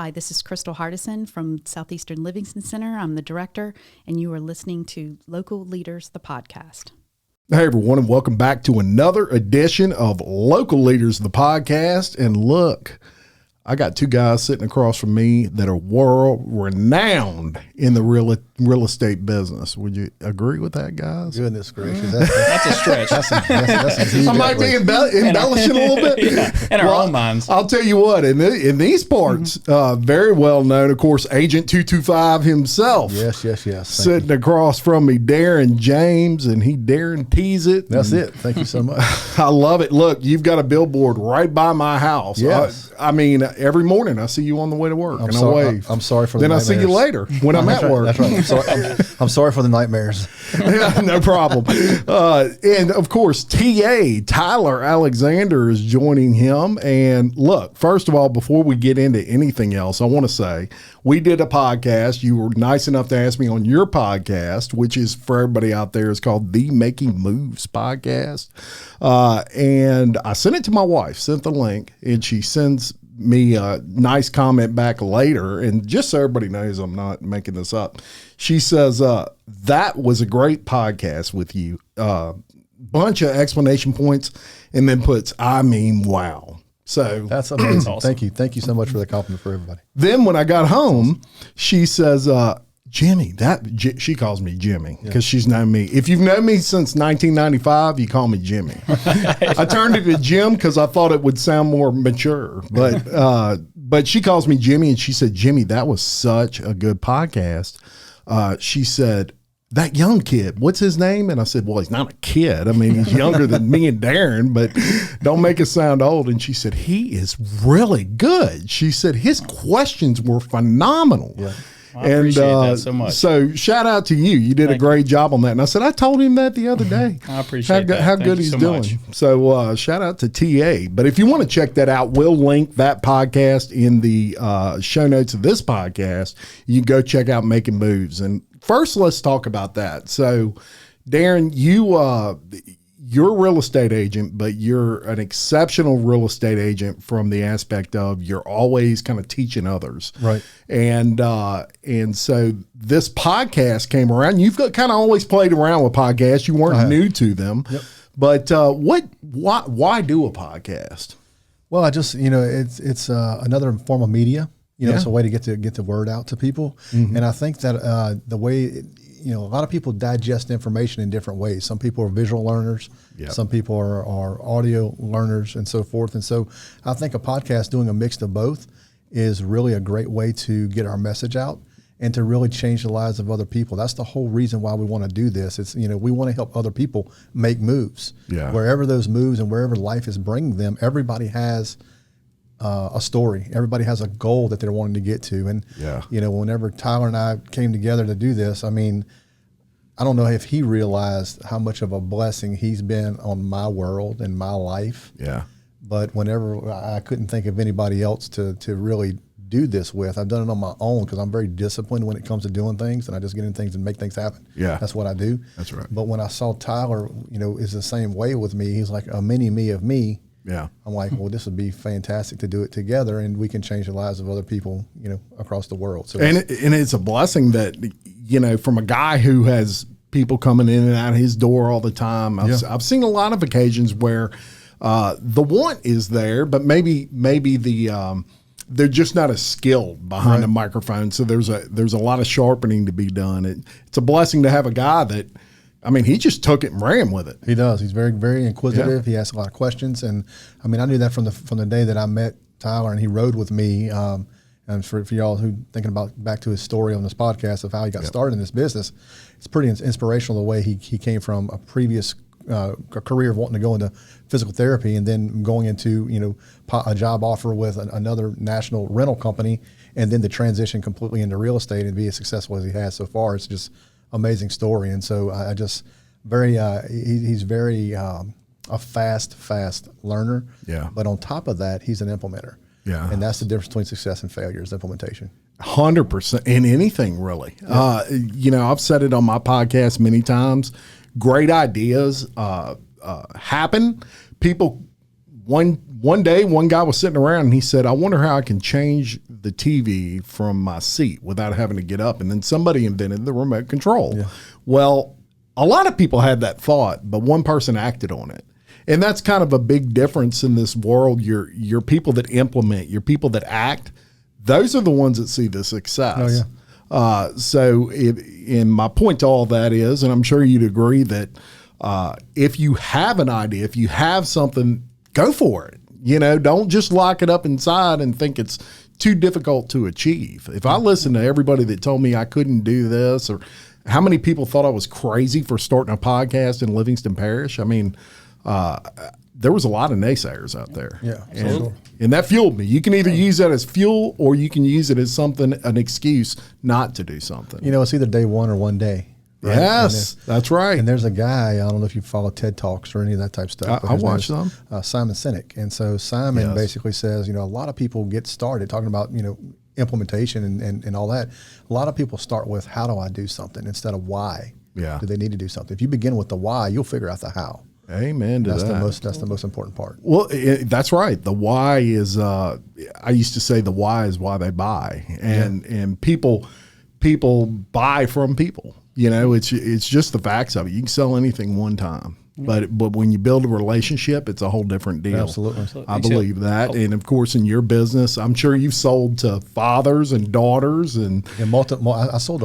Hi, this is Crystal Hardison from Southeastern Livingston Center. I'm the director, and you are listening to Local Leaders, the podcast. Hey, everyone, and welcome back to another edition of Local Leaders, the podcast. And look, I got two guys sitting across from me that are world renowned in the real estate business. Would you agree with that, guys? Goodness gracious. That's a stretch. That's a huge I might be embellishing a little bit. Yeah, in our own minds. I'll tell you what, in these parts, very well known, of course, Agent 225 himself. Yes. Sitting across from me, Darren James, and he guarantees it. That's it. Thank you so much. I love it. Look, you've got a billboard right by my house. Yes. I mean, every morning I see you on the way to work, and I wave. I'm sorry for the Then I nightmares. see you later when I'm at work. That's right. I'm sorry for the nightmares. Yeah, no problem. And of course, TA Tyler Alexander is joining him. And look, first of all, before we get into anything else, I want to say we did a podcast. You were nice enough to ask me on your podcast, which is for everybody out there. It's called the Making Moves podcast. And I sent it to my wife, sent the link, and she sends me a nice comment back later. And just so everybody knows, I'm not making this up. She says, that was a great podcast with you. Bunch of explanation points, and then puts, I mean, wow. So That's amazing. Awesome. Thank you so much for the compliment for everybody. then when I got home, she says, Jimmy, she calls me Jimmy because she's known me. If you've known me since 1995, you call me Jimmy. I turned it to Jim because I thought it would sound more mature, but she calls me Jimmy, and she said, Jimmy, that was such a good podcast. She said, that young kid, what's his name? And I said, well, he's not a kid. I mean, he's younger than me and Darren, but don't make us sound old. And she said, he is really good. She said, his questions were phenomenal. Yeah. I appreciate that so much. So shout out to you. You did a great job on that. And I said, I told him that the other day. I appreciate that. How Thank good you he's so doing. much. So shout out to TA. But if you want to check that out, we'll link that podcast in the show notes of this podcast. You can go check out Making Moves. And first, let's talk about that. So, Darren, you're a real estate agent, but you're an exceptional real estate agent from the aspect of you're always kind of teaching others. Right. And so this podcast came around. You've kind of always played around with podcasts. You weren't new to them. Yep. But why do a podcast? Well, I just, it's another form of media. Yeah. It's a way to get the word out to people. Mm-hmm. And I think that the way, a lot of people digest information in different ways. Some people are visual learners. Yep. Some people are audio learners and so forth. And so I think a podcast doing a mix of both is really a great way to get our message out and to really change the lives of other people. That's the whole reason why we want to do this. It's, we want to help other people make moves. Yeah. Wherever those moves and wherever life is bringing them, everybody has a story. Everybody has a goal that they're wanting to get to. And, whenever Tyler and I came together to do this, I mean, I don't know if he realized how much of a blessing he's been on my world and my life. Yeah. But whenever I couldn't think of anybody else to really do this with, I've done it on my own because I'm very disciplined when it comes to doing things, and I just get in things and make things happen. Yeah. That's what I do. That's right. But when I saw Tyler, is the same way with me. He's like a mini me of me. Yeah. I'm like, well, this would be fantastic to do it together, and we can change the lives of other people, across the world. So and it's a blessing that, from a guy who has people coming in and out of his door all the time. I've seen a lot of occasions where the want is there, but maybe the they're just not as skilled behind a microphone. So there's a lot of sharpening to be done. It's a blessing to have a guy that, I mean, he just took it and ran with it. He does. He's very, very inquisitive. Yeah. He asks a lot of questions, and I mean, I knew that from the day that I met Tyler and he rode with me. And for y'all who thinking about back to his story on this podcast of how he got started in this business, it's pretty inspirational the way he came from a previous career of wanting to go into physical therapy and then going into a job offer with another national rental company, and then the transition completely into real estate and be as successful as he has so far. It's just amazing story. And so I just he's very a fast learner. Yeah. But on top of that, he's an implementer. Yeah. And that's the difference between success and failure is implementation. 100% in anything, really. Yeah. I've said it on my podcast many times. Great ideas happen. People, one one day, one guy was sitting around and he said, I wonder how I can change the TV from my seat without having to get up. And then somebody invented the remote control. Yeah. Well, a lot of people had that thought, but one person acted on it. And that's kind of a big difference in this world. Your people that implement, your people that act, those are the ones that see the success. Oh, yeah. And my point to all that is, and I'm sure you'd agree that if you have an idea, if you have something, go for it. You know, don't just lock it up inside and think it's too difficult to achieve. If I listen to everybody that told me I couldn't do this, or how many people thought I was crazy for starting a podcast in Livingston Parish, I mean, there was a lot of naysayers out there. Yeah, and that fueled me. You can either use that as fuel or you can use it as an excuse not to do something. You know, it's either day one or one day. Right? Yes, that's right. And there's a guy, I don't know if you follow TED Talks or any of that type of stuff. I watch them. Simon Sinek. And so Simon basically says, you know, a lot of people get started talking about, you know, implementation and all that. A lot of people start with, how do I do something, instead of why do they need to do something. If you begin with the why, you'll figure out the how. Amen to that. That's the most important part. Well, that's right. The why is, I used to say the why is why they buy. And people buy from people. You know, it's just the facts of it. You can sell anything one time, but when you build a relationship, it's a whole different deal. Absolutely. I believe that. And of course, in your business, I'm sure you've sold to fathers and daughters and I sold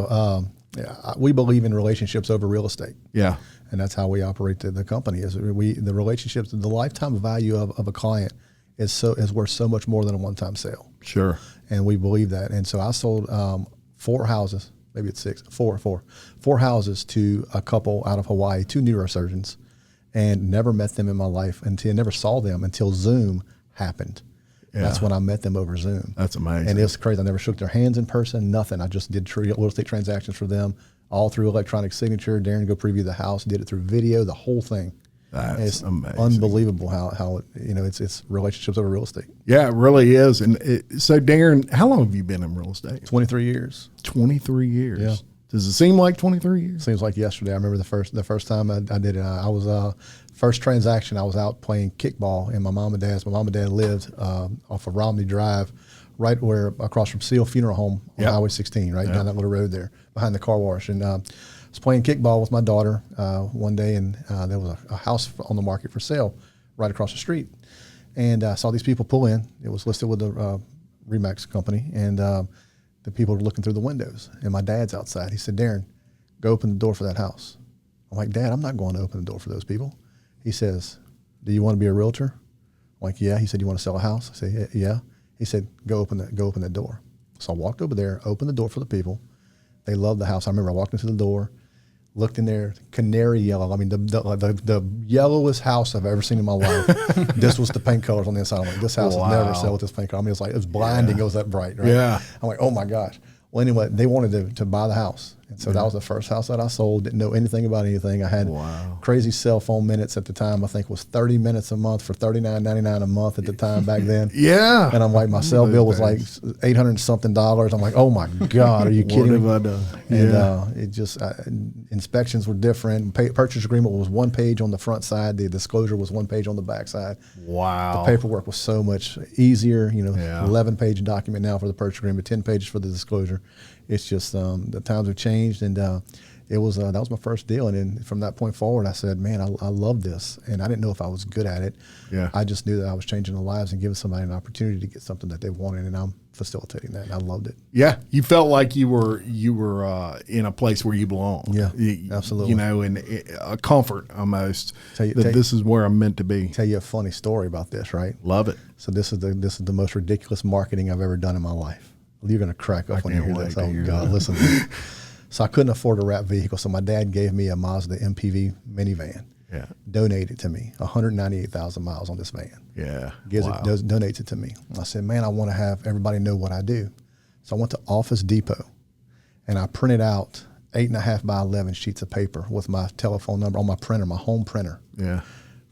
we believe in relationships over real estate. Yeah. And that's how we operate the company. Is the relationships, the lifetime value of a client is worth so much more than a one-time sale. Sure. And we believe that. And so I sold 4 houses. Maybe it's 6, 4 houses to a couple out of Hawaii, 2 neurosurgeons, and never met them in my life never saw them until Zoom happened. Yeah. That's when I met them over Zoom. That's amazing. And it was crazy. I never shook their hands in person, nothing. I just did real estate transactions for them, all through electronic signature. Darren go preview the house, did it through video, the whole thing. That's amazing. Unbelievable how it, you know, it's relationships over real estate. Yeah, it really is. And so Darren, how long have you been in real estate? 23 years. 23 years. Yeah. Does it seem like 23 years? Seems like yesterday. I remember the first time I did it. I was first transaction. I was out playing kickball, and my mom and dad lived off of Romney Drive, right where across from Seal Funeral Home on Highway 16, right down that little road there behind the car wash. And I was playing kickball with my daughter one day, and there was a house on the market for sale right across the street. And I saw these people pull in. It was listed with the Remax company, and the people were looking through the windows. And my dad's outside. He said, "Darren, go open the door for that house." I'm like, "Dad, I'm not going to open the door for those people." He says, "Do you want to be a realtor?" I'm like, "Yeah." He said, "You want to sell a house?" I said, "Yeah." He said, Go open that door." So I walked over there, opened the door for the people. They loved the house. I remember I walked into the door, looked in there, canary yellow. I mean, the yellowest house I've ever seen in my life. This was the paint colors on the inside. I'm like, this house will never sell with this paint color. I mean, it was blinding. It was that bright, right? Yeah. I'm like, oh my gosh. Well, anyway, they wanted to buy the house. And so that was the first house that I sold. Didn't know anything about anything. I had crazy cell phone minutes at the time. I think it was 30 minutes a month for $39.99 a month at the time back then. Yeah. And I'm like, my cell bill was like $800 and something. I'm like, oh my God, are you kidding me? What have I done? And it just, inspections were different. Purchase agreement was 1 page on the front side. The disclosure was 1 page on the back side. Wow. The paperwork was so much easier. 11-page document now for the purchase agreement, 10 pages for the disclosure. It's just the times have changed, and it was that was my first deal. And then from that point forward, I said, man, I love this, and I didn't know if I was good at it. Yeah, I just knew that I was changing the lives and giving somebody an opportunity to get something that they wanted, and I'm facilitating that, and I loved it. Yeah, you felt like you were in a place where you belong. Yeah, absolutely. And a comfort almost this is where I'm meant to be. Tell you a funny story about this, right? Love it. So this is the most ridiculous marketing I've ever done in my life. You're going to crack up when you hear this. Oh, God, listen to me. So I couldn't afford a wrap vehicle, so my dad gave me a Mazda MPV minivan. Yeah. Donated to me, 198,000 miles on this van. Yeah. Donates it to me. I said, man, I want to have everybody know what I do. So I went to Office Depot, and I printed out 8.5 by 11 sheets of paper with my telephone number on my printer, my home printer. Yeah.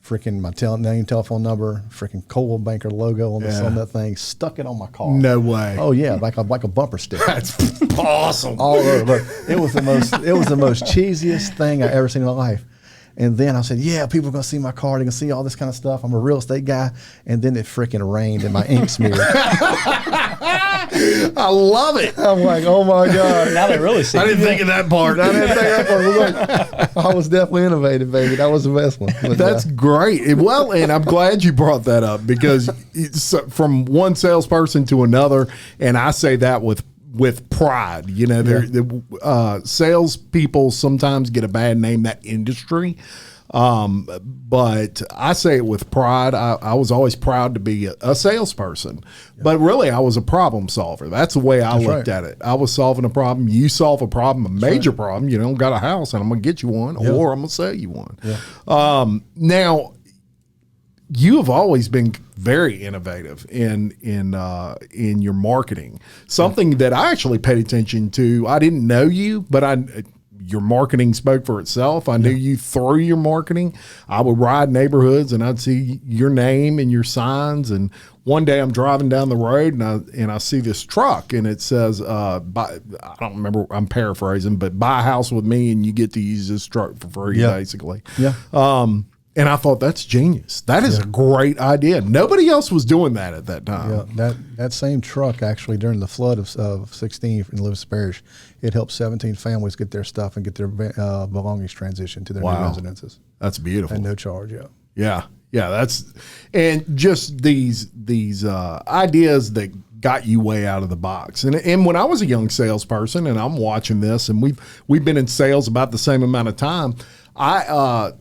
Freaking my name, telephone number, freaking Coldwell Banker logo on that thing, stuck it on my car. No way. Oh yeah, like a bumper sticker. That's awesome. All over. Look, it was the most cheesiest thing I ever seen in my life. And then I said, yeah, people are going to see my car. They're going to see all this kind of stuff. I'm a real estate guy. And then it freaking rained and my ink smeared. I love it. I'm like, oh my God. Now they really see. I didn't think of that part. I didn't think that part. I was definitely innovative, baby. That was the best one. But, That's great. Well, and I'm glad you brought that up because it's from one salesperson to another, and I say that with pride. You know, salespeople sometimes get a bad name, that industry. But I say it with pride. I was always proud to be a salesperson, but really I was a problem solver. That's the way I looked at it. I was solving a problem. You solve a problem, a major problem. You don't got a house and I'm going to get you one or I'm going to sell you one. Now you have always been very innovative in your marketing, something that I actually paid attention to. I didn't know you, but your marketing spoke for itself. I knew you through your marketing. I would ride neighborhoods and I'd see your name and your signs. And one day I'm driving down the road and I see this truck and it says, I don't remember, I'm paraphrasing, but buy a house with me and you get to use this truck for free, basically. And I thought, that's genius. That is a great idea. Nobody else was doing that at that time. Yeah, that same truck actually during the flood of 16 in Lewis Parish, it helped 17 families get their stuff and get their belongings transitioned to their new residences. That's beautiful. And no charge, Yeah, that's, and just these ideas that got you way out of the box. And when I was a young salesperson and I'm watching this and we've been in sales about the same amount of time, I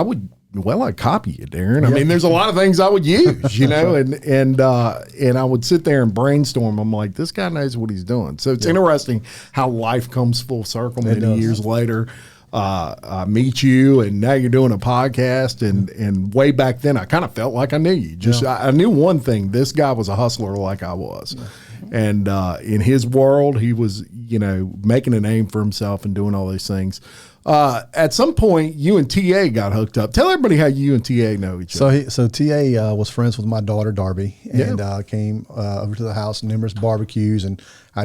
would, I'd copy you, Darren. I mean, there's a lot of things I would use, you know, and I would sit there and brainstorm. I'm like, this guy knows what he's doing. So it's interesting how life comes full circle many years later. I meet you, and now you're doing a podcast. And way back then, I kind of felt like I knew you. I knew one thing: this guy was a hustler like I was, and in his world, he was, you know, making a name for himself and doing all these things. At some point, you and TA got hooked up. Tell everybody how you and TA know each other. So TA was friends with my daughter Darby, and came over to the house, numerous barbecues, and I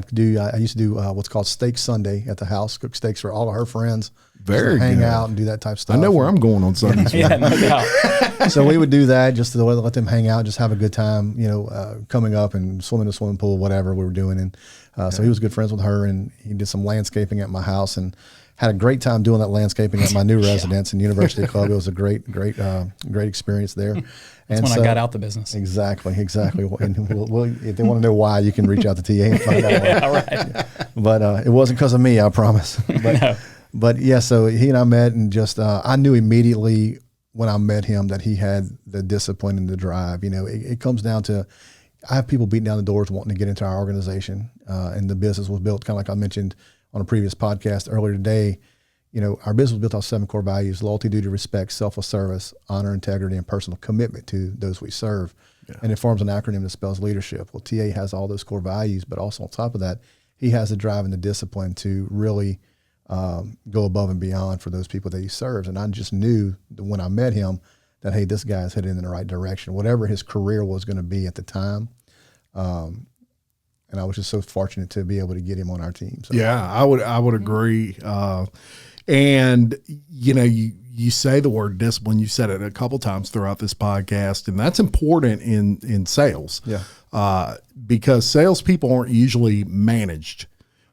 used to do what's called Steak Sunday at the house, cook steaks for all of her friends. Hang out and do that type of stuff. I know where I'm going on Sundays. Yeah, no doubt. So we would do that just to let them hang out, just have a good time, you know, coming up and swimming in the swimming pool, whatever we were doing. And so he was good friends with her, and he did some landscaping at my house and had a great time doing that landscaping at my new residence in University Club. It was a great experience there. That's when I got out the business. Exactly. And if they want to know why, you can reach out to TA and find out why. Right. But it wasn't because of me, I promise. But yeah, so he and I met, and just I knew immediately when I met him that he had the discipline and the drive. You know, it comes down to, I have people beating down the doors wanting to get into our organization, and the business was built kind of like I mentioned on a previous podcast earlier today. You know, our business was built on 7 core values: loyalty, duty, respect, selfless service, honor, integrity, and personal commitment to those we serve. And it forms an acronym that spells leadership. Well, TA has all those core values, but also on top of that, he has the drive and the discipline to really go above and beyond for those people that he serves. And I just knew that when I met him that, hey, this guy is headed in the right direction, whatever his career was going to be at the time. And I was just so fortunate to be able to get him on our team. So. Yeah, I would agree. And you know, you say the word discipline. You said it a couple times throughout this podcast, and that's important in sales. Because salespeople aren't usually managed.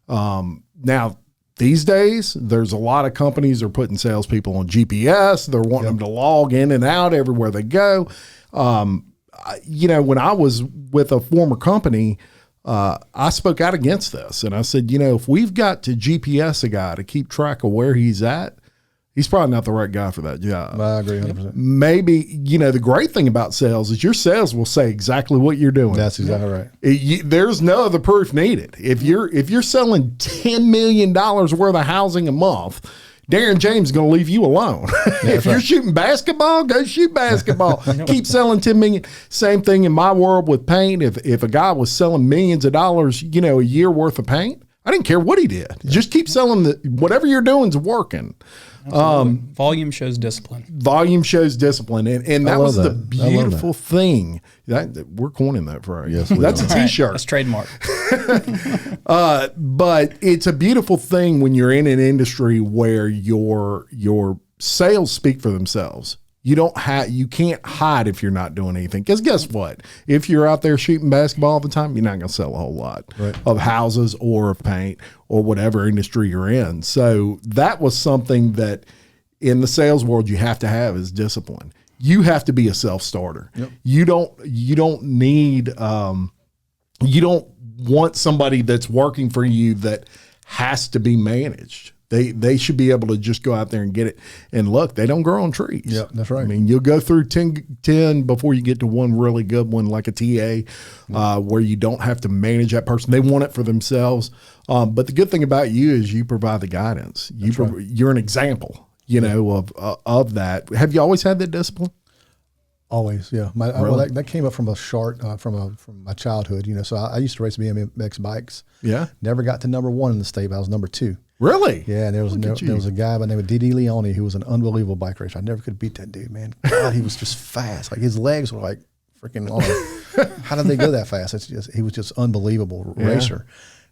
Now, these days, there's a lot of companies that are putting salespeople on GPS. They're wanting them to log in and out everywhere they go. You know, when I was with a former company, I spoke out against this, and I said, you know, if we've got to GPS a guy to keep track of where he's at, he's probably not the right guy for that job. I agree 100%. Maybe, you know, the great thing about sales is your sales will say exactly what you're doing. That's exactly right. There's no other proof needed. If you're selling $10 million worth of housing a month, Darren James is going to leave you alone. If you're shooting basketball, go shoot basketball. Keep selling $10 million. Same thing in my world with paint. If a guy was selling millions of dollars, you know, a year worth of paint, I didn't care what he did. Just keep selling whatever you're doing is working. Volume shows discipline. Volume shows discipline, and that was the beautiful thing. We're coining that phrase. Yes, that's a T-shirt. That's trademark. But it's a beautiful thing when you're in an industry where your sales speak for themselves. You can't hide if you're not doing anything. Because guess what? If you're out there shooting basketball all the time, you're not going to sell a whole lot of houses or of paint or whatever industry you're in. So that was something that in the sales world you have to have is discipline. You have to be a self-starter. Yep. You don't need you don't want somebody that's working for you that has to be managed. They should be able to just go out there and get it. And look, they don't grow on trees. Yeah, that's right. I mean, you'll go through 10 before you get to one really good one like a TA where you don't have to manage that person. They want it for themselves. But the good thing about you is you provide the guidance. You're an example, of that. Have you always had that discipline? Always, yeah. Really? That came up from from my childhood. So I used to race BMX bikes. Yeah. Never got to number 1 in the state, but I was number 2. Really? Yeah, and there was a guy by the name of D.D. Leone who was an unbelievable bike racer. I never could beat that dude, man. God, he was just fast. Like his legs were like freaking long. How did they go that fast? He was just unbelievable racer.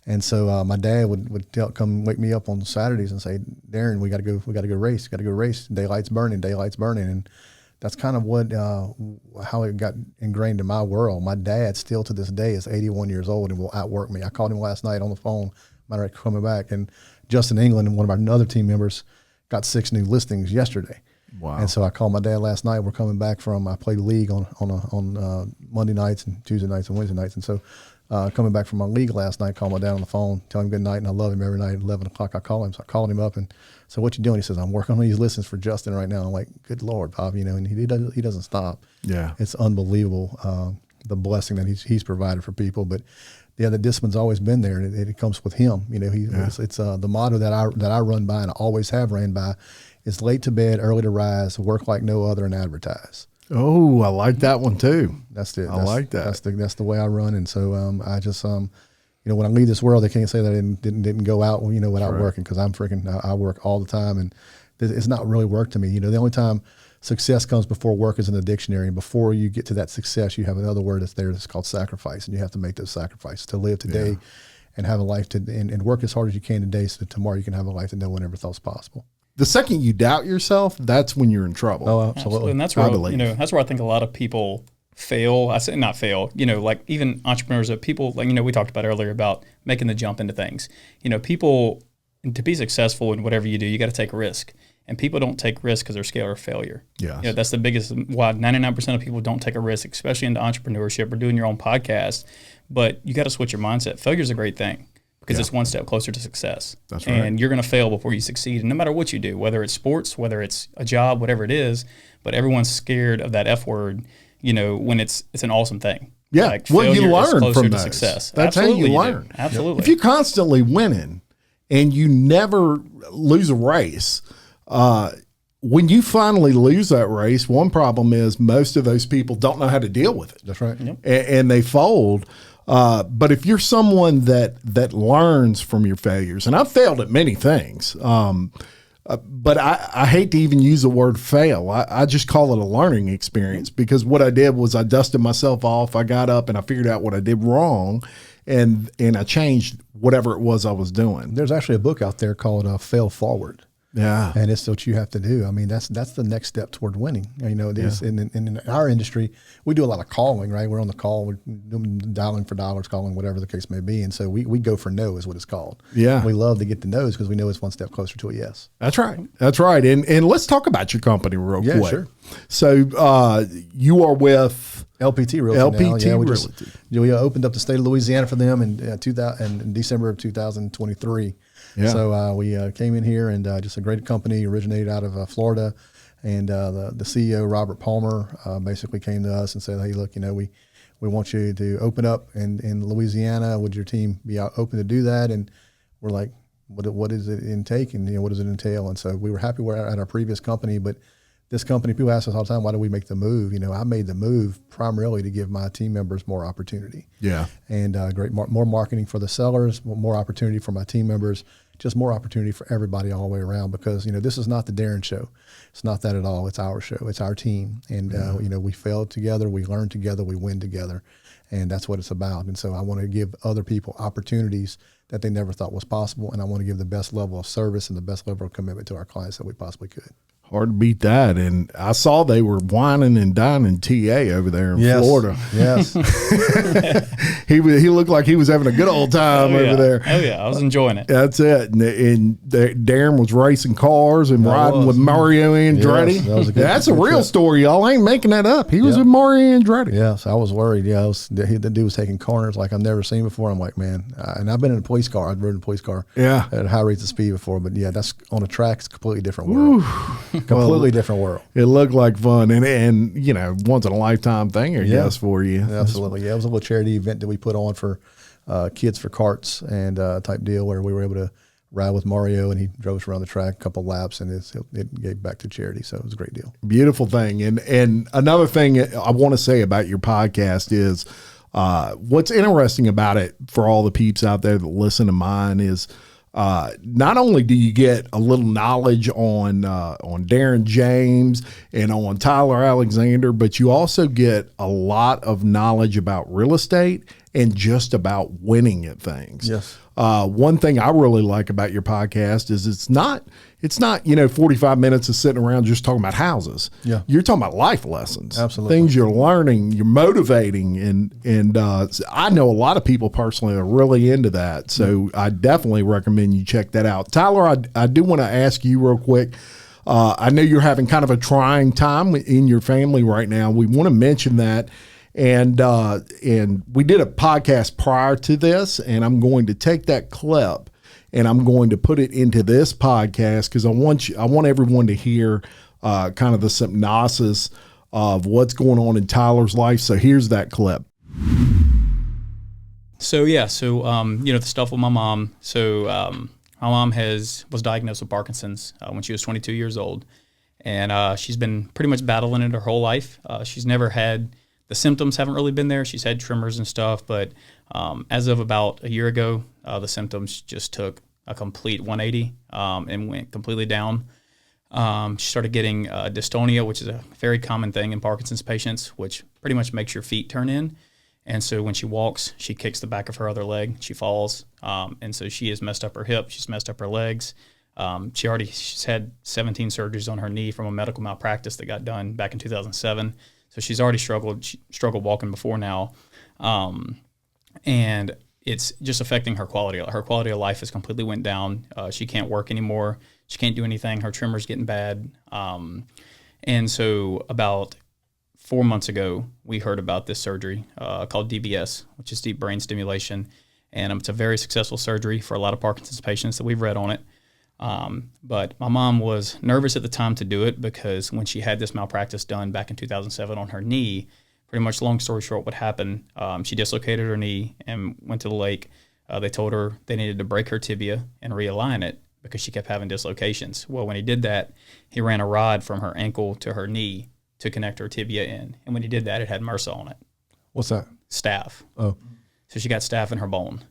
And so my dad would come wake me up on Saturdays and say, Darren, we got to go race. Daylight's burning. And that's kind of how it got ingrained in my world. My dad still to this day is 81 years old and will outwork me. I called him last night on the phone, matter of coming back, and Justin England and one of our other team members got 6 new listings yesterday. Wow. And so I called my dad last night. We're coming back I played league on Monday nights and Tuesday nights and Wednesday nights. And so coming back from my league last night, called my dad on the phone, tell him good night, and I love him every night at 11 o'clock. I call him. So I called him up and so what you doing? He says, I'm working on these listings for Justin right now. I'm like, good Lord, Bob, and he doesn't stop. Yeah. It's unbelievable, the blessing that he's provided for people. But yeah, the discipline's always been there, and it comes with him. It's the motto that I run by and I always have ran by is late to bed, early to rise, work like no other, and advertise. Oh, I like that one too. That's it. I like that. That's the way I run, and so I just when I leave this world, they can't say that I didn't go out without working, because I work all the time, and it's not really work to me. The only time success comes before work is in the dictionary, and before you get to that success, you have another word that's there that's called sacrifice, and you have to make those sacrifices to live today and have a life and work as hard as you can today so that tomorrow you can have a life that no one ever thought was possible. The second you doubt yourself, that's when you're in trouble. Oh, absolutely. And that's where that's where I think a lot of people fail. I say not fail, like even entrepreneurs, that people like, we talked about earlier about making the jump into things. People, to be successful in whatever you do, you got to take a risk. And people don't take risks because they're scared of failure. Yeah, that's the biggest why 99% of people don't take a risk, especially into entrepreneurship or doing your own podcast. But you got to switch your mindset. Failure is a great thing because it's one step closer to success. That's right. And you're going to fail before you succeed. And no matter what you do, whether it's sports, whether it's a job, whatever it is, but everyone's scared of that F word, when it's an awesome thing. Yeah, like well, you learn from that. Success. That's Absolutely, how you learn. Absolutely. If you're constantly winning and you never lose a race, when you finally lose that race, one problem is most of those people don't know how to deal with it. That's right. Yep. And they fold. But if you're someone that learns from your failures, and I've failed at many things, but I hate to even use the word fail. I just call it a learning experience, because what I did was I dusted myself off. I got up and I figured out what I did wrong, and I changed whatever it was I was doing. There's actually a book out there called Fail Forward. Yeah. And it's what you have to do. I mean, that's the next step toward winning. It is in our industry, we do a lot of calling, right? We're on the call, we're dialing for dollars, calling, whatever the case may be. And so we go for no is what it's called. Yeah. We love to get the no's because we know it's one step closer to a yes. That's right. That's right. And let's talk about your company real quick. Yeah, sure. So you are with LPT Realty. LPT Realty. We opened up the state of Louisiana for them in December of 2023. Yeah. So we came in here, and just a great company, originated out of Florida, and the CEO, Robert Palmer, basically came to us and said, hey, look, we want you to open up in Louisiana. Would your team be open to do that? And we're like, what does it intake, and what does it entail? And so we were happy we're at our previous company, but this company, people ask us all the time, why do we make the move? I made the move primarily to give my team members more opportunity. Yeah. And more marketing for the sellers, more opportunity for my team members, just more opportunity for everybody all the way around, because, this is not the Darren show. It's not that at all. It's our show. It's our team. And, we fail together, we learn together, we win together. And that's what it's about. And so I want to give other people opportunities that they never thought was possible. And I want to give the best level of service and the best level of commitment to our clients that we possibly could. Hard to beat that. And I saw they were whining and dining TA over there in Florida. Yes. He looked like he was having a good old time over there. Oh, yeah. I was enjoying it. That's it. And Darren was racing cars and riding with Mario Andretti. Yes, that's a real story, y'all. I ain't making that up. He was with Mario Andretti. Yes, I was worried. Yeah, the dude was taking corners like I've never seen before. I'm like, man. And I've been in a police car. I've ridden a police car at high rates of speed before. But, yeah, that's on a track. It's a completely different world. Completely different world. It looked like fun and you know, once in a lifetime thing, I guess, for you. Absolutely. Yeah, it was a little charity event that we put on for Kids for Carts and type deal where we were able to ride with Mario and he drove us around the track a couple laps and it gave back to charity. So it was a great deal. Beautiful thing. And another thing I want to say about your podcast is what's interesting about it for all the peeps out there that listen to mine is not only do you get a little knowledge on Darren James and on Tyler Alexander, but you also get a lot of knowledge about real estate and just about winning at things. Yes. One thing I really like about your podcast is it's not, 45 minutes of sitting around just talking about houses. Yeah. You're talking about life lessons. Absolutely. Things you're learning, you're motivating. And I know a lot of people personally are really into that. So I definitely recommend you check that out. Tyler, I do want to ask you real quick. I know you're having kind of a trying time in your family right now. We want to mention that. And we did a podcast prior to this, and I'm going to take that clip and I'm going to put it into this podcast because I want everyone to hear kind of the synopsis of what's going on in Tyler's life. So here's that clip. So the stuff with my mom. So my mom was diagnosed with Parkinson's when she was 22 years old, and she's been pretty much battling it her whole life. She's never had the symptoms haven't really been there. She's had tremors and stuff, but as of about a year ago, the symptoms just took a complete 180 and went completely down. She started getting dystonia, which is a very common thing in Parkinson's patients, which pretty much makes your feet turn in. And so when she walks, she kicks the back of her other leg, she falls. And so she has messed up her hip, she's messed up her legs. She's had 17 surgeries on her knee from a medical malpractice that got done back in 2007. So she's already struggled walking before now. And it's just affecting her quality. Her quality of life has completely went down. She can't work anymore. She can't do anything. Her tremor's getting bad. And so about 4 months ago, we heard about this surgery called DBS, which is deep brain stimulation. And it's a very successful surgery for a lot of Parkinson's patients that we've read on it. But my mom was nervous at the time to do it because when she had this malpractice done back in 2007 on her knee, pretty much long story short, what happened, she dislocated her knee and went to the lake. They told her they needed to break her tibia and realign it because she kept having dislocations. Well, when he did that, he ran a rod from her ankle to her knee to connect her tibia in. And when he did that, it had MRSA on it. What's that? Staph. Oh. So she got staph in her bone.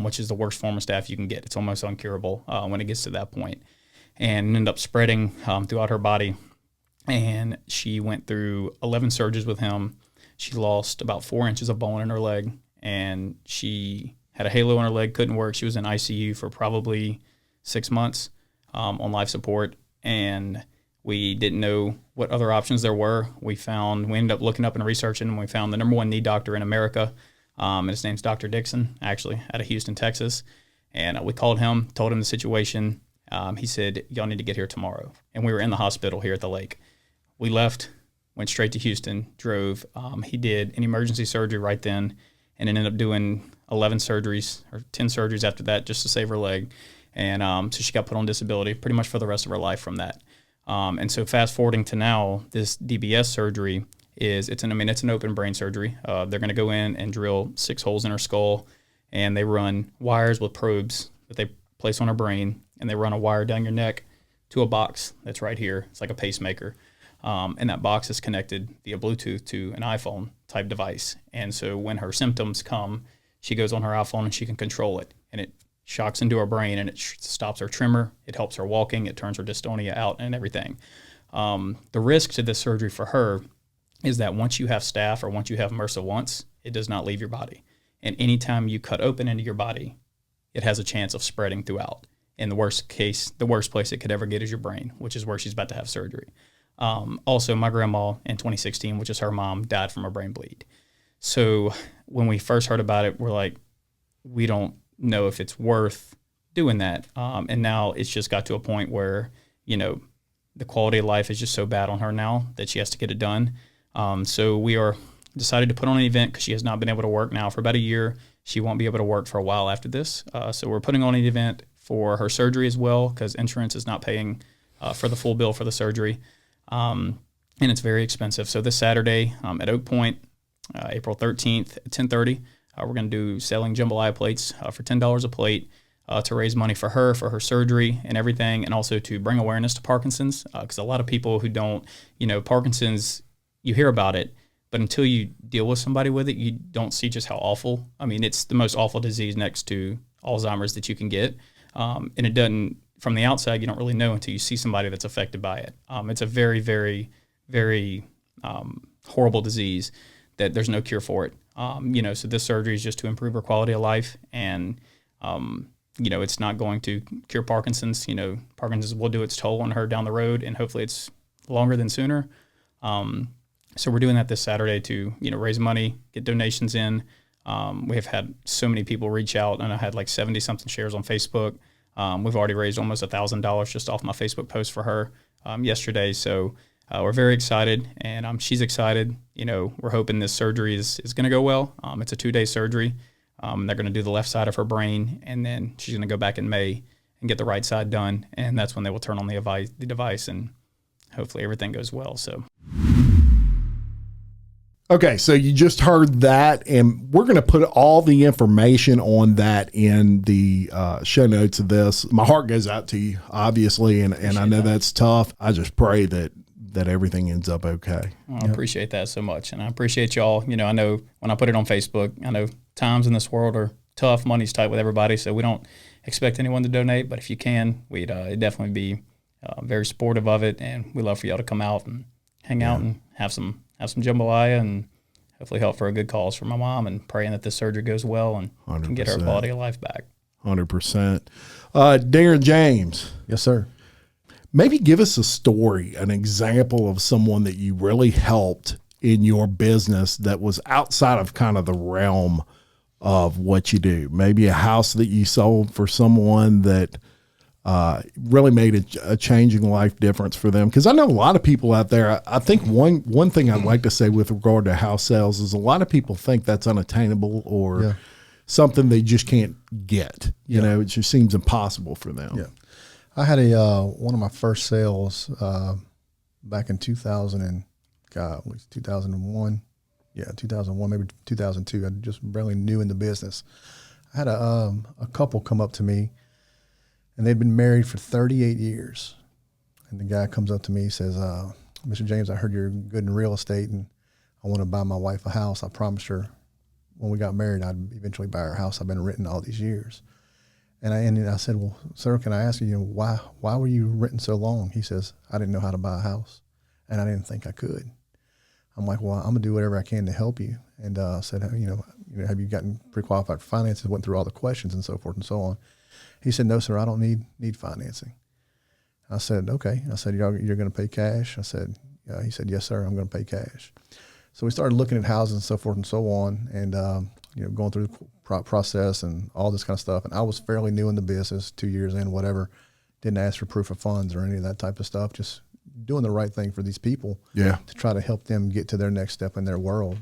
Which is the worst form of staph you can get. It's almost incurable when it gets to that point. And ended up spreading throughout her body. And she went through 11 surgeries with him. She lost about 4 inches of bone in her leg. And she had a halo in her leg, couldn't work. She was in ICU for probably 6 months on life support. And we didn't know what other options there were. We ended up looking up and researching, and we found the number one knee doctor in America. And his name's Dr. Dixon, actually, out of Houston, Texas. And we called him, told him the situation. He said, y'all need to get here tomorrow. And we were in the hospital here at the lake. We left, went straight to Houston, drove. He did an emergency surgery right then and ended up doing 11 surgeries or 10 surgeries after that just to save her leg. And so she got put on disability pretty much for the rest of her life from that. And so fast forwarding to now, this DBS surgery it's an open brain surgery. They're going to go in and drill 6 holes in her skull, and they run wires with probes that they place on her brain, and they run a wire down your neck to a box that's right here. It's like a pacemaker. And that box is connected via Bluetooth to an iPhone type device. And so when her symptoms come, she goes on her iPhone and she can control it, and it shocks into her brain, and it stops her tremor. It helps her walking. It turns her dystonia out and everything. The risk to this surgery for her is that once you have staph or once you have MRSA once, it does not leave your body. And anytime you cut open into your body, it has a chance of spreading throughout. in the worst case, the worst place it could ever get is your brain, which is where she's about to have surgery. Also, my grandma in 2016, which is her mom, died from a brain bleed. So when we first heard about it, we're like, we don't know if it's worth doing that. And now it's just got to a point where, the quality of life is just so bad on her now that she has to get it done. So we are decided to put on an event because she has not been able to work now for about a year. She won't be able to work for a while after this. So we're putting on an event for her surgery as well, because insurance is not paying for the full bill for the surgery. And it's very expensive. So this Saturday at Oak Point, April 13th at 10:30, we're going to do selling jambalaya plates for $10 a plate to raise money for her surgery and everything, and also to bring awareness to Parkinson's, because a lot of people who don't, Parkinson's, you hear about it, but until you deal with somebody with it, you don't see just how awful. I mean, it's the most awful disease next to Alzheimer's that you can get. And it doesn't, from the outside, you don't really know until you see somebody that's affected by it. It's a very, very, very horrible disease that there's no cure for it. So this surgery is just to improve her quality of life, and, it's not going to cure Parkinson's. Parkinson's will do its toll on her down the road, and hopefully it's longer than sooner. So we're doing that this Saturday to, raise money, get donations in. We have had so many people reach out, and I had like 70-something shares on Facebook. We've already raised almost $1,000 just off my Facebook post for her yesterday. So we're very excited, and she's excited. We're hoping this surgery is going to go well. It's a 2-day surgery. They're going to do the left side of her brain, and then she's going to go back in May and get the right side done. And that's when they will turn on the device, and hopefully everything goes well. So. Okay, so you just heard that, and we're going to put all the information on that in the show notes of this. My heart goes out to you, obviously, and I know that's tough. I just pray that everything ends up okay. Well, I appreciate that so much, and I appreciate y'all. I know when I put it on Facebook, I know times in this world are tough. Money's tight with everybody, so we don't expect anyone to donate, but if you can, we'd definitely be very supportive of it, and we love for y'all to come out and hang out and have some jambalaya and hopefully help for a good cause for my mom, and praying that this surgery goes well and 100%. Can get her quality of life back. 100%. Darren James. Yes, sir. Maybe give us a story, an example of someone that you really helped in your business that was outside of kind of the realm of what you do. Maybe a house that you sold for someone that really made a changing life difference for them. Because I know a lot of people out there, I think one thing I'd like to say with regard to house sales is a lot of people think that's unattainable or something they just can't get. It just seems impossible for them. Yeah. I had one of my first sales back in 2001. Yeah, 2001, maybe 2002. I just barely new in the business. I had a couple come up to me, and they'd been married for 38 years. And the guy comes up to me, he says, Mr. James, I heard you're good in real estate, and I want to buy my wife a house. I promised her when we got married I'd eventually buy her a house. I've been renting all these years. And I said, well, sir, can I ask you, why were you renting so long? He says, I didn't know how to buy a house, and I didn't think I could. I'm like, well, I'm going to do whatever I can to help you. And I said, have you gotten pre-qualified for finances? Went through all the questions and so forth and so on. He said, no, sir, I don't need financing. I said, okay. I said, you're going to pay cash? I said, yeah. He said, yes, sir, I'm going to pay cash. So we started looking at houses and so forth and so on, and going through the process and all this kind of stuff. And I was fairly new in the business, 2 years in, whatever. Didn't ask for proof of funds or any of that type of stuff. Just doing the right thing for these people to try to help them get to their next step in their world,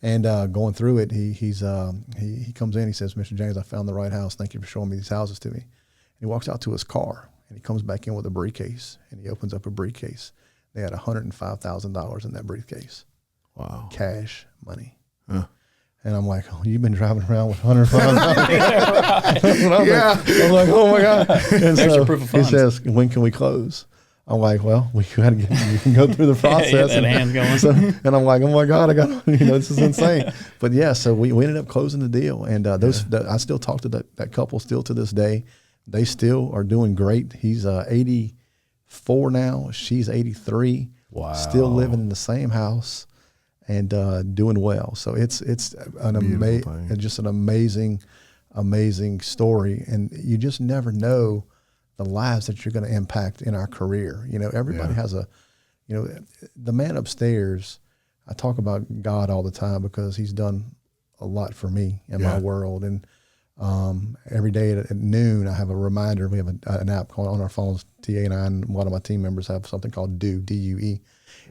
And going through it, he comes in, he says, Mr. James, I found the right house. Thank you for showing me these houses to me. And he walks out to his car, and he comes back in with a briefcase, and he opens up a briefcase. They had $105,000 in that briefcase. Wow. Cash money. Huh. And I'm like, oh, you've been driving around with $105,000. Yeah. I'm like, oh my God. And There's so your proof of funds. he says, when can we close? I'm like, well, we got to you can go through the process. That hand's going. And I'm like, oh my God, this is insane. But yeah, so we ended up closing the deal. And I still talk to that couple still to this day. They still are doing great. He's 84 now. She's 83. Wow. Still living in the same house and doing well. So it's an just an amazing amazing story, and you just never know the lives that you're going to impact in our career. Everybody has the man upstairs. I talk about God all the time because he's done a lot for me in my world. And every day at noon, I have a reminder. We have an app called on our phones, TA and I, and a lot of my team members have something called DUE, D-U-E.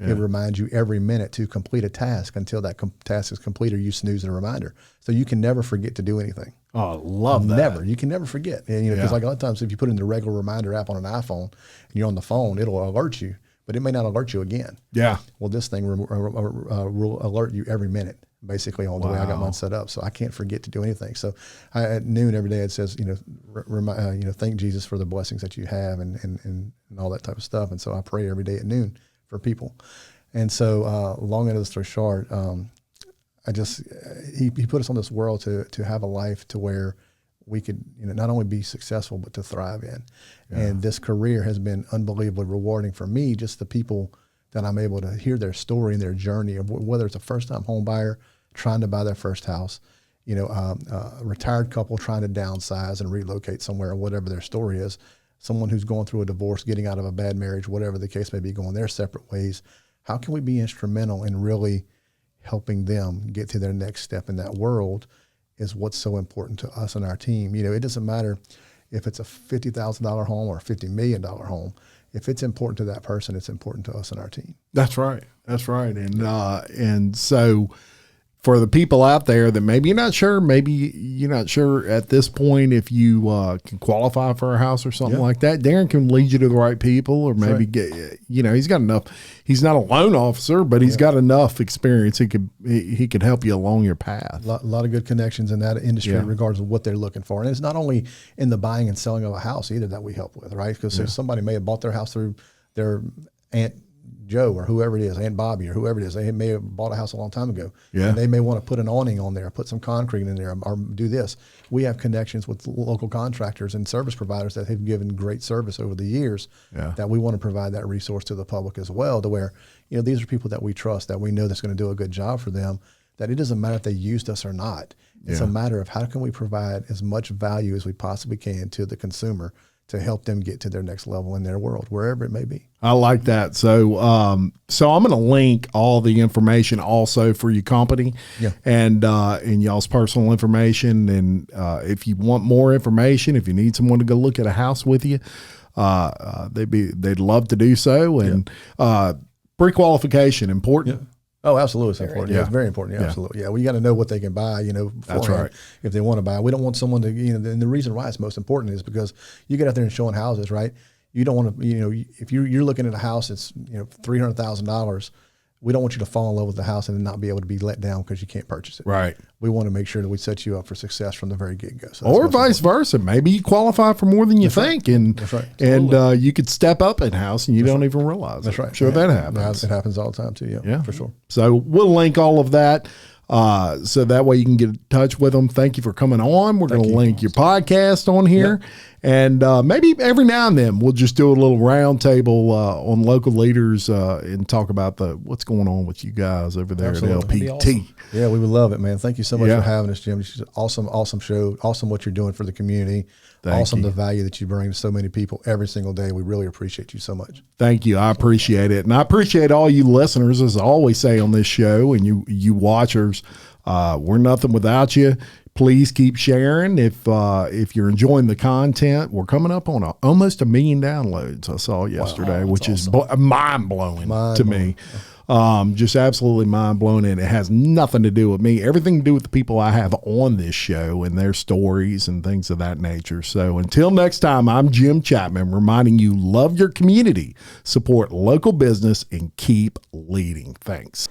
It reminds you every minute to complete a task. Until that task is complete, or you snooze a reminder. So you can never forget to do anything. Oh, I love that. Never. You can never forget. And, because like a lot of times if you put in the regular reminder app on an iPhone and you're on the phone, it'll alert you, but it may not alert you again. Yeah. Well, this thing will alert you every minute, basically, on the way I got mine set up. So I can't forget to do anything. So at noon every day it says, thank Jesus for the blessings that you have and all that type of stuff. And so I pray every day at noon for people. And so long end of the story short, he put us on this world to have a life to where we could, not only be successful, but to thrive in. Yeah. And this career has been unbelievably rewarding for me, just the people that I'm able to hear their story and their journey of whether it's a first-time home buyer trying to buy their first house, a retired couple trying to downsize and relocate somewhere, or whatever their story is, someone who's going through a divorce, getting out of a bad marriage, whatever the case may be, going their separate ways. How can we be instrumental in really helping them get to their next step in that world is what's so important to us and our team. It doesn't matter if it's a $50,000 home or a $50 million home. If it's important to that person, it's important to us and our team. That's right. That's right. And so for the people out there that maybe you're not sure at this point if you can qualify for a house or something like that, Darren can lead you to the right people, or maybe he's got enough. He's not a loan officer, but he's got enough experience. He could help you along your path. A lot of good connections in that industry, regardless of what they're looking for. And it's not only in the buying and selling of a house either that we help with, right? Because somebody may have bought their house through their Aunt Joe or whoever it is, Aunt Bobby or whoever it is. They may have bought a house a long time ago. Yeah. And they may want to put an awning on there, put some concrete in there, or do this. We have connections with local contractors and service providers that have given great service over the years that we want to provide that resource to the public as well, to where, these are people that we trust, that we know that's going to do a good job for them, that it doesn't matter if they used us or not. It's a matter of how can we provide as much value as we possibly can to the consumer to help them get to their next level in their world, wherever it may be. I like that. So, I'm going to link all the information also for your company and y'all's personal information. And if you want more information, if you need someone to go look at a house with you, they'd love to do so. And pre-qualification, important. Yeah. Oh, absolutely. It's important. Yeah. It's very important. Yeah, absolutely. Yeah. Well, you got to know what they can buy, That's right. If they want to buy. We don't want someone to, and the reason why it's most important is because you get out there and showing houses, right? You don't want to, if you're looking at a house that's, $300,000, we don't want you to fall in love with the house and then not be able to be let down because you can't purchase it. Right. We want to make sure that we set you up for success from the very get-go. So or vice versa. Maybe you qualify for more than you think, and you could step up in house and you don't even realize it. That's right. Sure, that happens. It happens all the time too. Yeah, for sure. So we'll link all of that. So that way you can get in touch with them. Thank you for coming on. We're going to link your podcast on here. Yep. And maybe every now and then we'll just do a little roundtable on local leaders and talk about what's going on with you guys over there at LPT. Awesome. Yeah, we would love it, man. Thank you so much for having us, Jim. This is an awesome show. Awesome what you're doing for the community. Thank you. The value that you bring to so many people every single day. We really appreciate you so much. Thank you. I appreciate it. And I appreciate all you listeners, as I always say on this show, and you watchers. We're nothing without you. Please keep sharing. If you're enjoying the content, we're coming up on almost 1 million downloads. I saw yesterday, which awesome. Is mind blowing to me. Just absolutely mind blowing. And it has nothing to do with me. Everything to do with the people I have on this show and their stories and things of that nature. So until next time, I'm Jim Chapman, reminding you, love your community, support local business, and keep leading. Thanks.